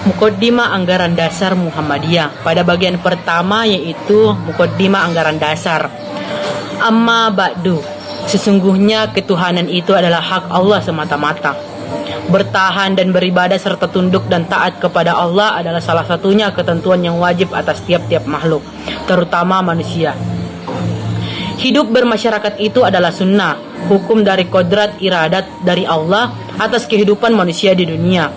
Mukaddimah Anggaran Dasar Muhammadiyah. Pada bagian pertama yaitu Mukaddimah Anggaran Dasar. Amma ba'du, sesungguhnya ketuhanan itu adalah hak Allah semata-mata. Bertahan dan beribadah serta tunduk dan taat kepada Allah adalah salah satunya ketentuan yang wajib atas tiap-tiap makhluk, terutama manusia. Hidup bermasyarakat itu adalah sunnah, hukum dari kodrat iradat dari Allah atas kehidupan manusia di dunia.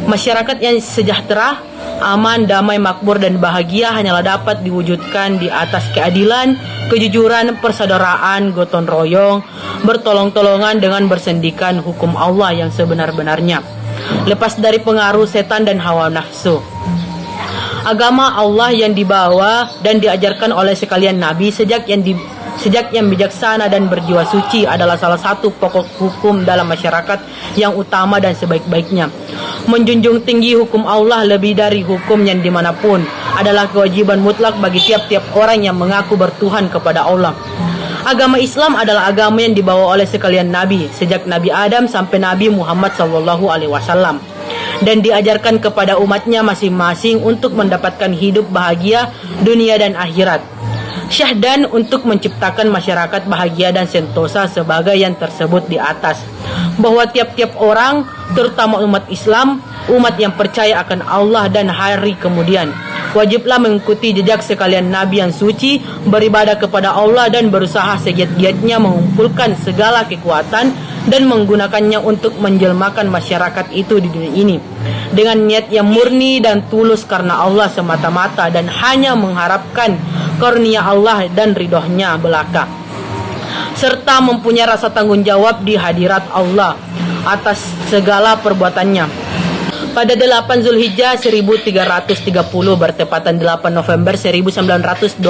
Masyarakat yang sejahtera, aman, damai, makmur, dan bahagia hanyalah dapat diwujudkan di atas keadilan, kejujuran, persaudaraan, gotong royong, bertolong-tolongan dengan bersendikan hukum Allah yang sebenar-benarnya, lepas dari pengaruh setan dan hawa nafsu. Agama Allah yang dibawa dan diajarkan oleh sekalian Nabi sejak yang bijaksana dan berjiwa suci adalah salah satu pokok hukum dalam masyarakat yang utama dan sebaik-baiknya. Menjunjung tinggi hukum Allah lebih dari hukum yang dimanapun adalah kewajiban mutlak bagi tiap-tiap orang yang mengaku bertuhan kepada Allah. Agama Islam adalah agama yang dibawa oleh sekalian Nabi sejak Nabi Adam sampai Nabi Muhammad SAW, dan diajarkan kepada umatnya masing-masing untuk mendapatkan hidup bahagia dunia dan akhirat. Syahdan untuk menciptakan masyarakat bahagia dan sentosa sebagai yang tersebut di atas, bahwa tiap-tiap orang, terutama umat Islam, umat yang percaya akan Allah dan hari kemudian, wajiblah mengikuti jejak sekalian Nabi yang suci, beribadah kepada Allah dan berusaha segiat-giatnya mengumpulkan segala kekuatan dan menggunakannya untuk menjelmakan masyarakat itu di dunia ini dengan niat yang murni dan tulus karena Allah semata-mata dan hanya mengharapkan karunia Allah dan ridhonya belaka, serta mempunyai rasa tanggung jawab di hadirat Allah atas segala perbuatannya. Pada 8 Zulhijjah 1330 bertepatan 8 November 1912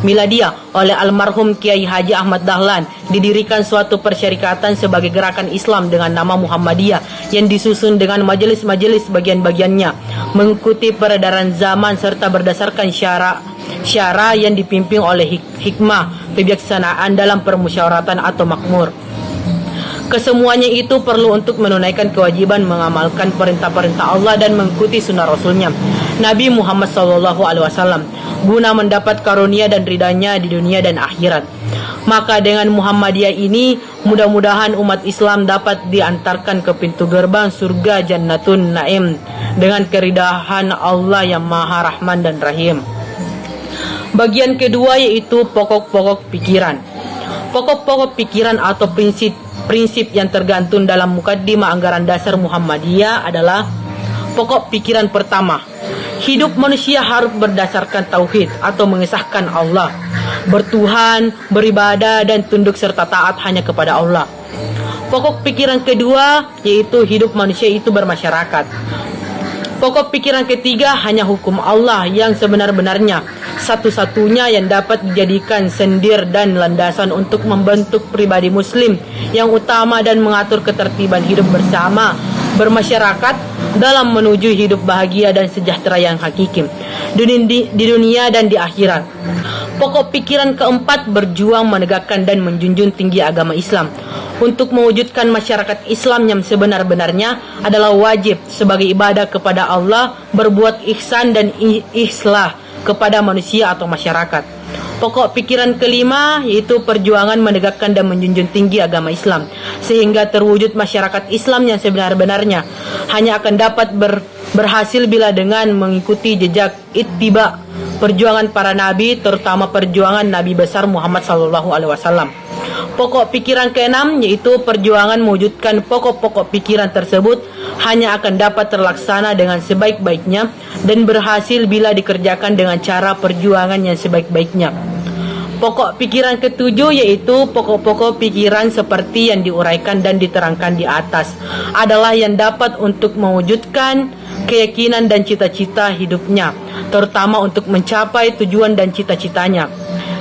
Miladia oleh almarhum Kiai Haji Ahmad Dahlan didirikan suatu persyarikatan sebagai gerakan Islam dengan nama Muhammadiyah yang disusun dengan majelis-majelis bagian-bagiannya mengikuti peredaran zaman serta berdasarkan syara yang dipimpin oleh hikmah kebijaksanaan dalam permusyawaratan atau makmur. Kesemuanya itu perlu untuk menunaikan kewajiban mengamalkan perintah-perintah Allah dan mengikuti sunnah Rasulnya Nabi Muhammad SAW guna mendapat karunia dan ridhanya di dunia dan akhirat. Maka dengan Muhammadiyah ini mudah-mudahan umat Islam dapat diantarkan ke pintu gerbang surga Jannatun Naim dengan keridahan Allah yang Maha Rahman dan Rahim. Bagian kedua yaitu pokok-pokok pikiran. Pokok-pokok pikiran atau prinsip yang tergantung dalam Mukaddimah Anggaran Dasar Muhammadiyah adalah: pokok pikiran pertama, hidup manusia harus berdasarkan tauhid atau mengesahkan Allah, bertuhan, beribadah dan tunduk serta taat hanya kepada Allah. Pokok pikiran kedua yaitu hidup manusia itu bermasyarakat. Pokok pikiran ketiga hanya hukum Allah yang sebenar-benarnya, satu-satunya yang dapat dijadikan sendir dan landasan untuk membentuk pribadi muslim yang utama dan mengatur ketertiban hidup bersama bermasyarakat dalam menuju hidup bahagia dan sejahtera yang hakiki di dunia dan di akhirat. Pokok pikiran keempat berjuang menegakkan dan menjunjung tinggi agama Islam. Untuk mewujudkan masyarakat Islam yang sebenar-benarnya adalah wajib sebagai ibadah kepada Allah, berbuat ihsan dan islah kepada manusia atau masyarakat. Pokok pikiran kelima yaitu perjuangan menegakkan dan menjunjung tinggi agama Islam sehingga terwujud masyarakat Islam yang sebenar-benarnya hanya akan dapat berhasil bila dengan mengikuti jejak ittiba perjuangan para nabi, terutama perjuangan Nabi besar Muhammad SAW. Pokok pikiran keenam yaitu perjuangan mewujudkan pokok-pokok pikiran tersebut hanya akan dapat terlaksana dengan sebaik-baiknya dan berhasil bila dikerjakan dengan cara perjuangan yang sebaik-baiknya. Pokok pikiran ketujuh yaitu pokok-pokok pikiran seperti yang diuraikan dan diterangkan di atas adalah yang dapat untuk mewujudkan keyakinan dan cita-cita hidupnya, terutama untuk mencapai tujuan dan cita-citanya.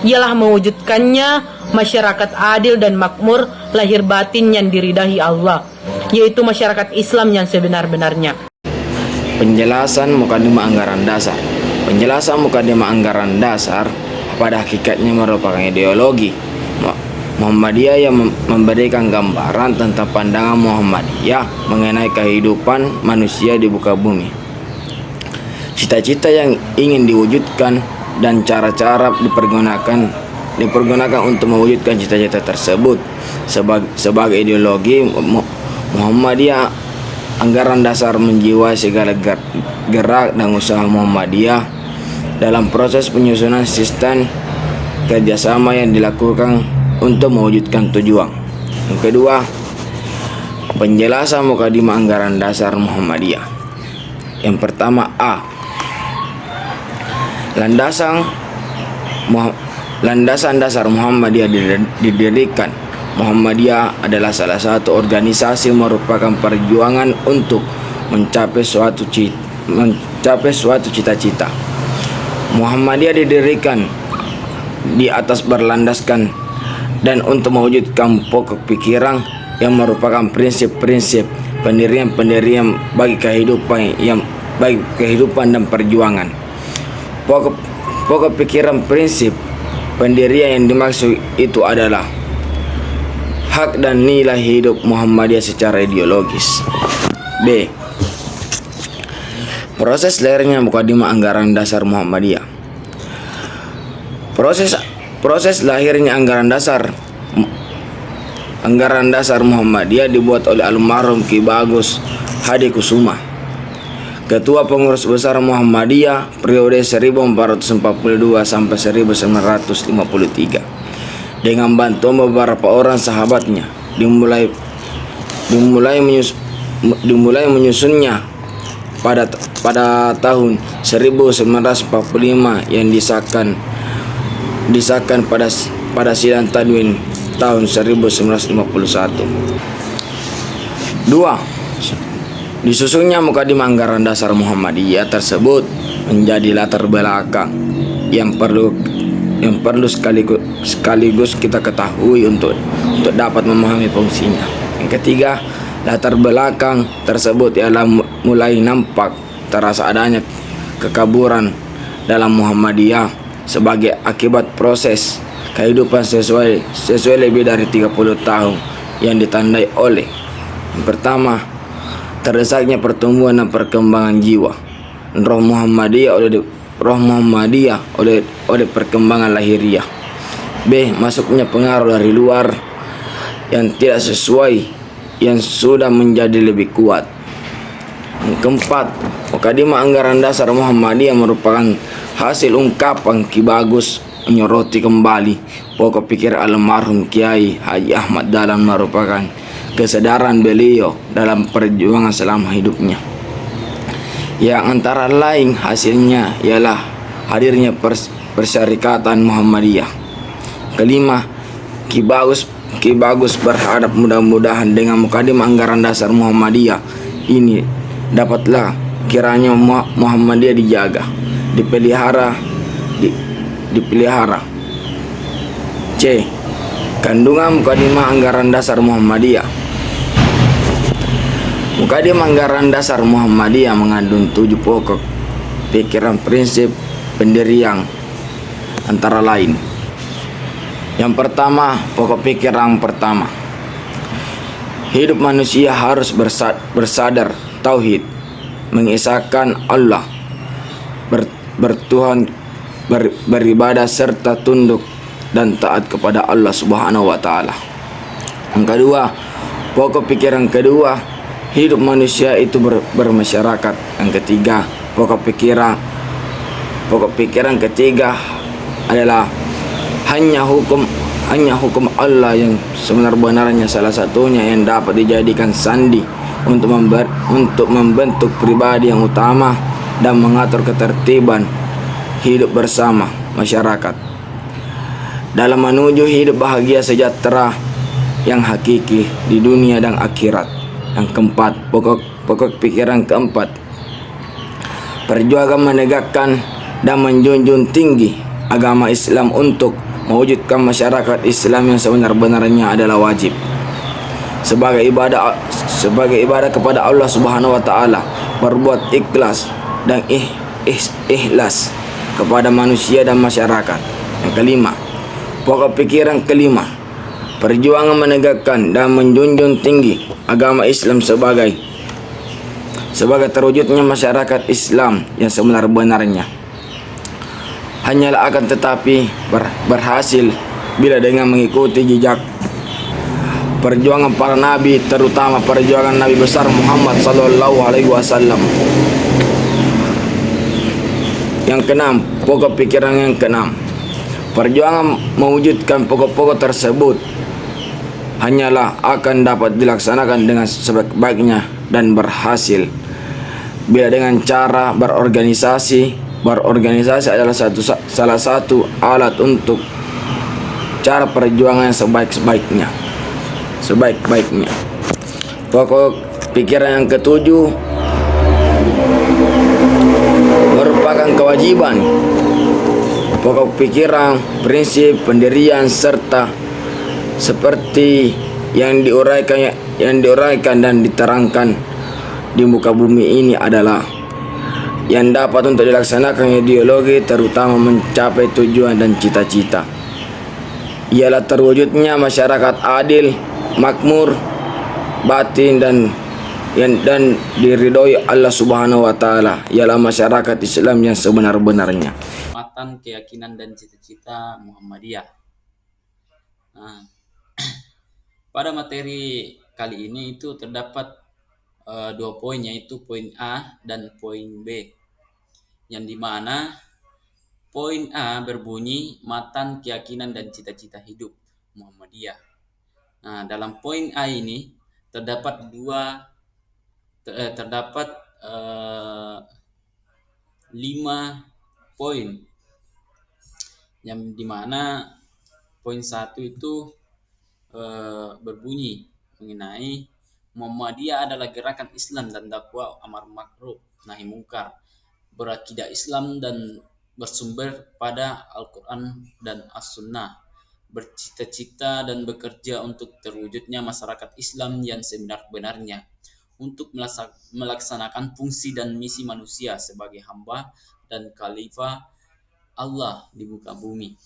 Ialah mewujudkannya masyarakat adil dan makmur lahir batin yang diridai Allah, yaitu masyarakat Islam yang sebenar-benarnya. Penjelasan Mukaddimah Anggaran Dasar. Penjelasan Mukaddimah Anggaran Dasar pada hakikatnya merupakan ideologi Muhammadiyah yang memberikan gambaran tentang pandangan Muhammadiyah mengenai kehidupan manusia di muka bumi. cita-cita yang ingin diwujudkan, dan cara-cara dipergunakan untuk mewujudkan cita-cita tersebut. Sebagai ideologi, Muhammadiyah anggaran dasar menjiwai segala gerak dan usaha Muhammadiyah dalam proses penyusunan sistem kerjasama yang dilakukan untuk mewujudkan tujuan. Yang kedua, penjelasan mukadimah anggaran dasar Muhammadiyah. Yang pertama, A. Landasan dasar Muhammadiyah didirikan. Muhammadiyah adalah salah satu organisasi merupakan perjuangan untuk mencapai suatu cita-cita. Muhammadiyah didirikan di atas berlandaskan dan untuk mewujudkan pokok pikiran yang merupakan prinsip-prinsip pendirian bagi kehidupan dan perjuangan. Pokok pikiran prinsip pendirian yang dimaksud itu adalah hak dan nilai hidup Muhammadiyah secara ideologis. B. Proses lahirnya mukadimah anggaran dasar Muhammadiyah. Proses lahirnya anggaran dasar Muhammadiyah dibuat oleh almarhum Ki Bagus Hadi Kusuma, Ketua Pengurus Besar Muhammadiyah periode 1442 sampai 1953, dengan bantuan beberapa orang sahabatnya. Dimulai menyusunnya pada tahun 1945 yang disahkan pada sidang Tadwin tahun 1951. 2. Disusunnya mukadimah anggaran dasar Muhammadiyah tersebut menjadi latar belakang yang perlu sekaligus kita ketahui untuk dapat memahami fungsinya. Yang ketiga, latar belakang tersebut ialah mulai nampak terasa adanya kekaburan dalam Muhammadiyah sebagai akibat proses kehidupan sesuai lebih dari 30 tahun yang ditandai oleh: yang pertama, terdesaknya pertumbuhan dan perkembangan jiwa roh Muhammadiyah oleh perkembangan lahiriah. B. Masuknya pengaruh dari luar yang tidak sesuai yang sudah menjadi lebih kuat. Yang keempat, mukadimah anggaran dasar Muhammadiyah merupakan hasil ungkapan Ki Bagus menyoroti kembali pokok pikir almarhum Kiai Haji Ahmad Dahlan, merupakan kesadaran beliau dalam perjuangan selama hidupnya, yang antara lain hasilnya ialah hadirnya Persyarikatan Muhammadiyah. Kelima, Ki Bagus berharap mudah-mudahan dengan mukadimah anggaran dasar Muhammadiyah ini dapatlah kiranya Muhammadiyah dijaga, dipelihara. C. Kandungan mukadimah anggaran dasar Muhammadiyah. Mukadimah anggaran dasar Muhammadiyah mengandung 7 pokok pikiran prinsip pendirian, antara lain: yang pertama, pokok pikiran pertama, hidup manusia harus bersadar tauhid, mengesahkan Allah, beribadah serta tunduk dan taat kepada Allah Subhanahu wa taala. Yang kedua, pokok pikiran kedua, hidup manusia itu bermasyarakat. Yang ketiga, pokok pikiran ketiga adalah hanya hukum Allah yang sebenar-benarnya, salah satunya yang dapat dijadikan sandi untuk membentuk pribadi yang utama dan mengatur ketertiban hidup bersama masyarakat dalam menuju hidup bahagia sejahtera yang hakiki di dunia dan akhirat. Yang keempat, pokok pikiran keempat, perjuangan menegakkan dan menjunjung tinggi agama Islam untuk mewujudkan masyarakat Islam yang sebenar-benarnya adalah wajib sebagai ibadah kepada Allah Subhanahu wa taala, berbuat ikhlas dan ikhlas kepada manusia dan masyarakat. Yang kelima, pokok pikiran kelima, perjuangan menegakkan dan menjunjung tinggi agama Islam sebagai sebagai terwujudnya masyarakat Islam yang sebenar-benarnya. Hanyalah akan tetapi berhasil bila dengan mengikuti jejak perjuangan para nabi, terutama perjuangan Nabi besar Muhammad sallallahu alaihi wasallam. Yang keenam, pokok pikiran yang keenam. Perjuangan mewujudkan pokok-pokok tersebut hanyalah akan dapat dilaksanakan dengan sebaik-baiknya dan berhasil bila dengan cara berorganisasi. Berorganisasi adalah salah satu alat untuk cara perjuangan yang sebaik-baiknya. Pokok pikiran yang ketujuh merupakan kewajiban, pokok pikiran, prinsip, pendirian serta seperti yang diuraikan dan diterangkan di muka bumi ini adalah yang dapat untuk dilaksanakan ideologi, terutama mencapai tujuan dan cita-cita. Ialah terwujudnya masyarakat adil, makmur, batin dan diridhoi Allah Subhanahu wa taala, ialah masyarakat Islam yang sebenar-benarnya. Matan keyakinan dan cita-cita Muhammadiyah. Nah, pada materi kali ini itu terdapat 2 poin, yaitu poin A dan poin B, yang dimana poin A berbunyi matan keyakinan dan cita-cita hidup Muhammadiyah. Nah, dalam poin A ini terdapat 5 poin, yang dimana poin 1 itu berbunyi mengenai Muhammadiyah adalah gerakan Islam dan dakwah amar ma'ruf nahi mungkar, berakidah Islam dan bersumber pada Al-Quran dan As-Sunnah, bercita-cita dan bekerja untuk terwujudnya masyarakat Islam yang sebenar-benarnya, untuk melaksanakan fungsi dan misi manusia sebagai hamba dan khalifah Allah di muka bumi.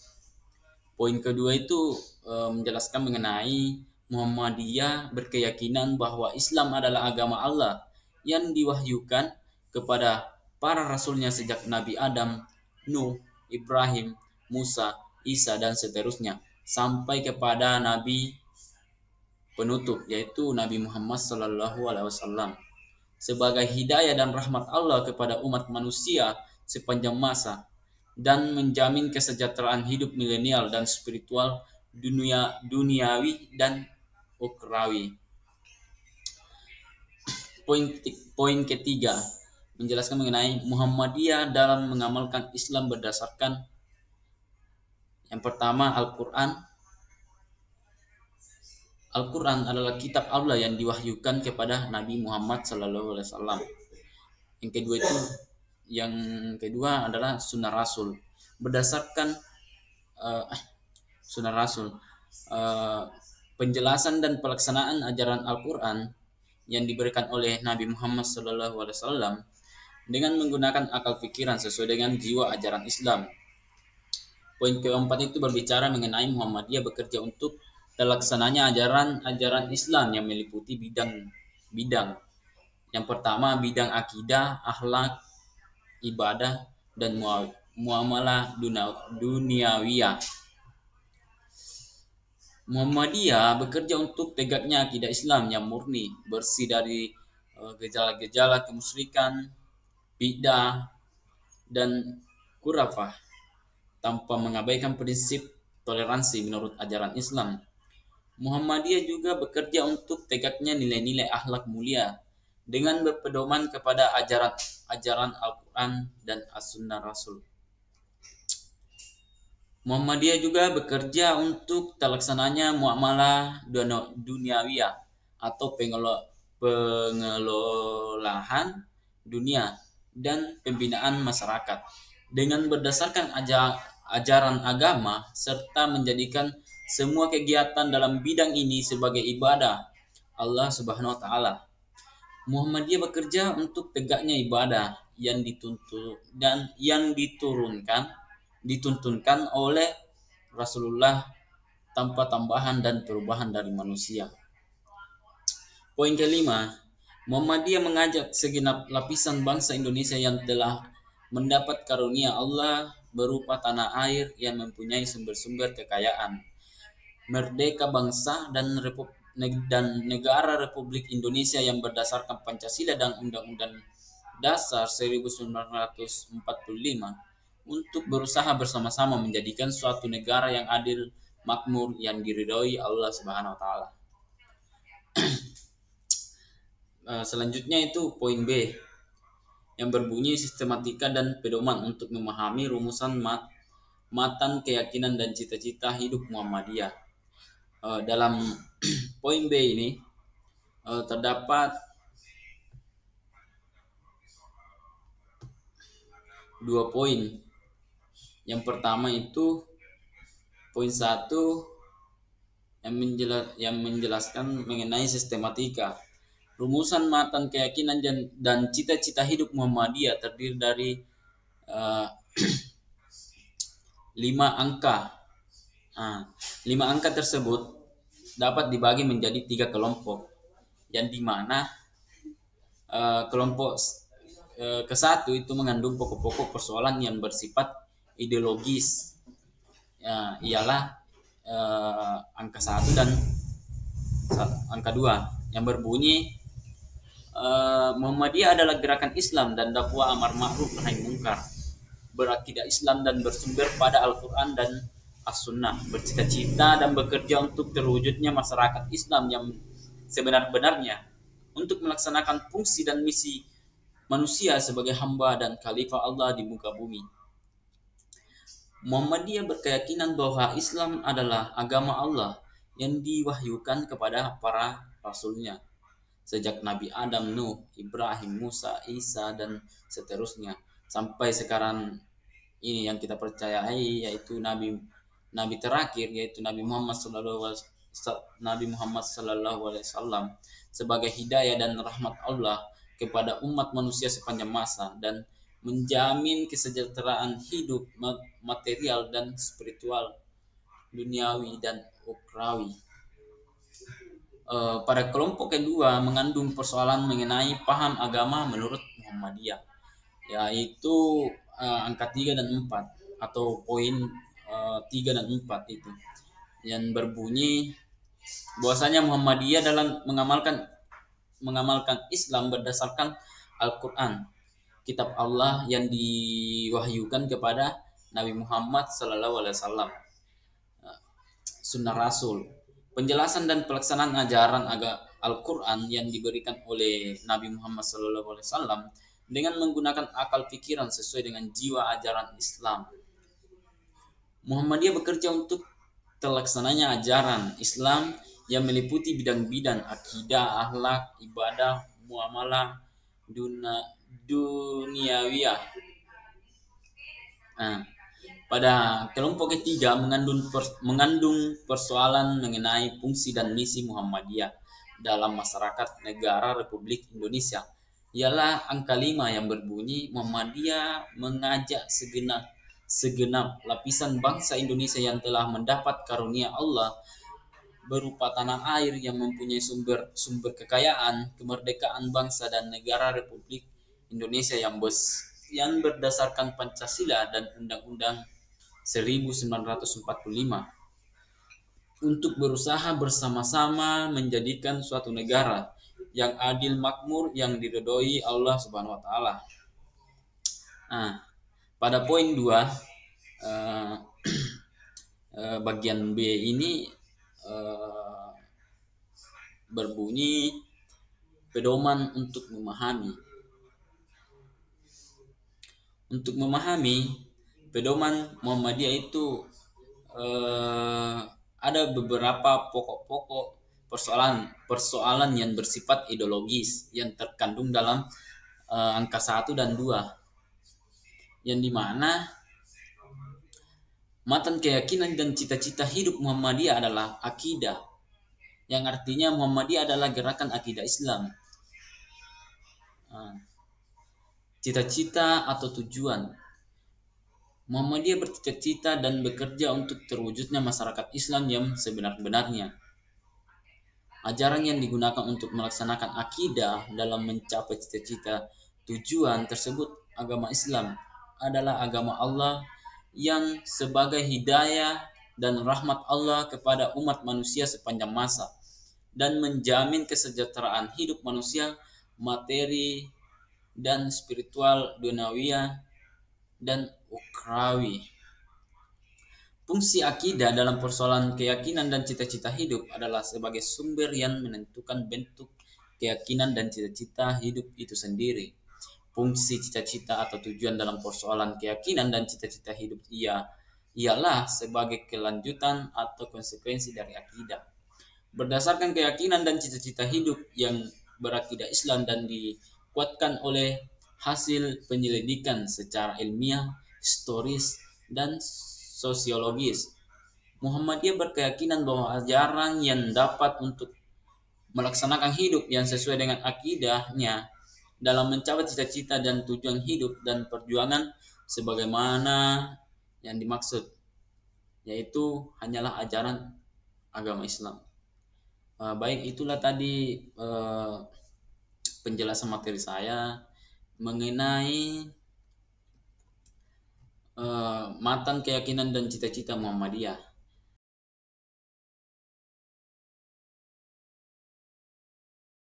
Poin kedua itu menjelaskan mengenai Muhammadiyah berkeyakinan bahwa Islam adalah agama Allah yang diwahyukan kepada para rasulnya sejak Nabi Adam, Nuh, Ibrahim, Musa, Isa dan seterusnya sampai kepada Nabi penutup, yaitu Nabi Muhammad SAW, sebagai hidayah dan rahmat Allah kepada umat manusia sepanjang masa, dan menjamin kesejahteraan hidup milenial dan spiritual duniawi dan ukhrawi. Poin ketiga menjelaskan mengenai Muhammadiyah dalam mengamalkan Islam berdasarkan yang pertama Al-Quran. Al-Quran adalah kitab Allah yang diwahyukan kepada Nabi Muhammad SAW. Yang kedua adalah Sunnah Rasul. Berdasarkan Sunnah Rasul, penjelasan dan pelaksanaan ajaran Al-Quran yang diberikan oleh Nabi Muhammad SAW dengan menggunakan akal pikiran sesuai dengan jiwa ajaran Islam. Poin keempat itu berbicara mengenai Muhammadiyah bekerja untuk terlaksananya ajaran Islam yang meliputi bidang. Yang pertama bidang akidah, akhlak, ibadah, dan muamalah duniawiyah. Muhammadiyah bekerja untuk tegaknya akidah Islam yang murni, bersih dari gejala-gejala kemusyrikan, bid'ah, dan khurafah, tanpa mengabaikan prinsip toleransi menurut ajaran Islam. Muhammadiyah juga bekerja untuk tegaknya nilai-nilai akhlak mulia dengan berpedoman kepada ajaran Al-Quran dan As-Sunnah Rasul. Muhammadiyah juga bekerja untuk terlaksananya muamalah duniawiyah atau pengelolaan dunia dan pembinaan masyarakat dengan berdasarkan ajaran agama serta menjadikan semua kegiatan dalam bidang ini sebagai ibadah Allah Subhanahu wa taala. Muhammadiyah bekerja untuk tegaknya ibadah yang dituntunkan oleh Rasulullah tanpa tambahan dan perubahan dari manusia. Poin kelima, Muhammadiyah mengajak segenap lapisan bangsa Indonesia yang telah mendapat karunia Allah berupa tanah air yang mempunyai sumber-sumber kekayaan, merdeka bangsa dan negara Republik Indonesia yang berdasarkan Pancasila dan Undang-Undang Dasar 1945 untuk berusaha bersama-sama menjadikan suatu negara yang adil, makmur, yang diridhoi Allah Subhanahu wa taala. Selanjutnya itu poin B yang berbunyi sistematika dan pedoman untuk memahami rumusan matan keyakinan dan cita-cita hidup Muhammadiyah. Dalam poin B ini terdapat 2 poin. Yang pertama itu poin 1 yang menjelaskan mengenai sistematika. Rumusan matan keyakinan dan cita-cita hidup Muhammadiyah terdiri dari 5 angka. 5 angka tersebut dapat dibagi menjadi 3 kelompok, yang dimana kelompok ke-1 itu mengandung pokok-pokok persoalan yang bersifat ideologis, ialah angka 1 dan angka 2 yang berbunyi Muhammadiyah adalah gerakan Islam dan dakwah amar ma'ruf nahi mungkar, berakidah Islam dan bersumber pada Al-Quran dan As-Sunnah, bercita-cita dan bekerja untuk terwujudnya masyarakat Islam yang sebenar-benarnya, untuk melaksanakan fungsi dan misi manusia sebagai hamba dan khalifah Allah di muka bumi. Muhammadiyah berkeyakinan bahwa Islam adalah agama Allah yang diwahyukan kepada para rasulnya, sejak Nabi Adam, Nuh, Ibrahim, Musa, Isa, dan seterusnya sampai sekarang ini yang kita percayai, yaitu nabi terakhir, yaitu Nabi Muhammad sallallahu alaihi wasallam sebagai hidayah dan rahmat Allah kepada umat manusia sepanjang masa dan menjamin kesejahteraan hidup material dan spiritual, duniawi dan ukhrawi. Pada kelompok kedua mengandung persoalan mengenai paham agama menurut Muhammadiyah, yaitu angka 3 dan 4 atau poin 3 dan 4 itu, yang berbunyi bahwasanya Muhammadiyah dalam mengamalkan Islam berdasarkan Al-Quran, kitab Allah yang diwahyukan kepada Nabi Muhammad SAW, Sunnah Rasul, penjelasan dan pelaksanaan ajaran Al-Quran yang diberikan oleh Nabi Muhammad SAW dengan menggunakan akal pikiran sesuai dengan jiwa ajaran Islam. Muhammadiyah bekerja untuk terlaksananya ajaran Islam yang meliputi bidang-bidang akidah, akhlak, ibadah, muamalah, duniawiyah. Pada kelompok ketiga mengandung persoalan mengenai fungsi dan misi Muhammadiyah dalam masyarakat negara Republik Indonesia, ialah angka 5 yang berbunyi Muhammadiyah mengajak segenap lapisan bangsa Indonesia yang telah mendapat karunia Allah berupa tanah air yang mempunyai sumber kekayaan, kemerdekaan bangsa dan negara Republik Indonesia yang berdasarkan Pancasila dan Undang-Undang 1945, untuk berusaha bersama-sama menjadikan suatu negara yang adil, makmur, yang diridhoi Allah Subhanahu wa taala. Pada poin 2 bagian B ini berbunyi pedoman untuk memahami. Untuk memahami pedoman Muhammadiyah itu ada beberapa pokok-pokok persoalan yang bersifat ideologis yang terkandung dalam angka 1 dan 2, yang dimana matan keyakinan dan cita-cita hidup Muhammadiyah adalah akidah, yang artinya Muhammadiyah adalah gerakan akidah Islam. Cita-cita atau tujuan Muhammadiyah bercita-cita dan bekerja untuk terwujudnya masyarakat Islam yang sebenar-benarnya. Ajaran yang digunakan untuk melaksanakan akidah dalam mencapai cita-cita tujuan tersebut agama Islam adalah agama Allah yang sebagai hidayah dan rahmat Allah kepada umat manusia sepanjang masa dan menjamin kesejahteraan hidup manusia materi dan spiritual duniawi dan ukhrawi. Fungsi akidah dalam persoalan keyakinan dan cita-cita hidup adalah sebagai sumber yang menentukan bentuk keyakinan dan cita-cita hidup itu sendiri. Fungsi cita-cita atau tujuan dalam persoalan keyakinan dan cita-cita hidup ialah sebagai kelanjutan atau konsekuensi dari akidah. Berdasarkan keyakinan dan cita-cita hidup yang berakidah Islam dan dikuatkan oleh hasil penyelidikan secara ilmiah, historis, dan sosiologis. Muhammadiyah berkeyakinan bahwa ajaran yang dapat untuk melaksanakan hidup yang sesuai dengan akidahnya dalam mencapai cita-cita dan tujuan hidup dan perjuangan sebagaimana yang dimaksud, yaitu hanyalah ajaran agama Islam. Baik, itulah tadi penjelasan materi saya mengenai matan keyakinan dan cita-cita Muhammadiyah.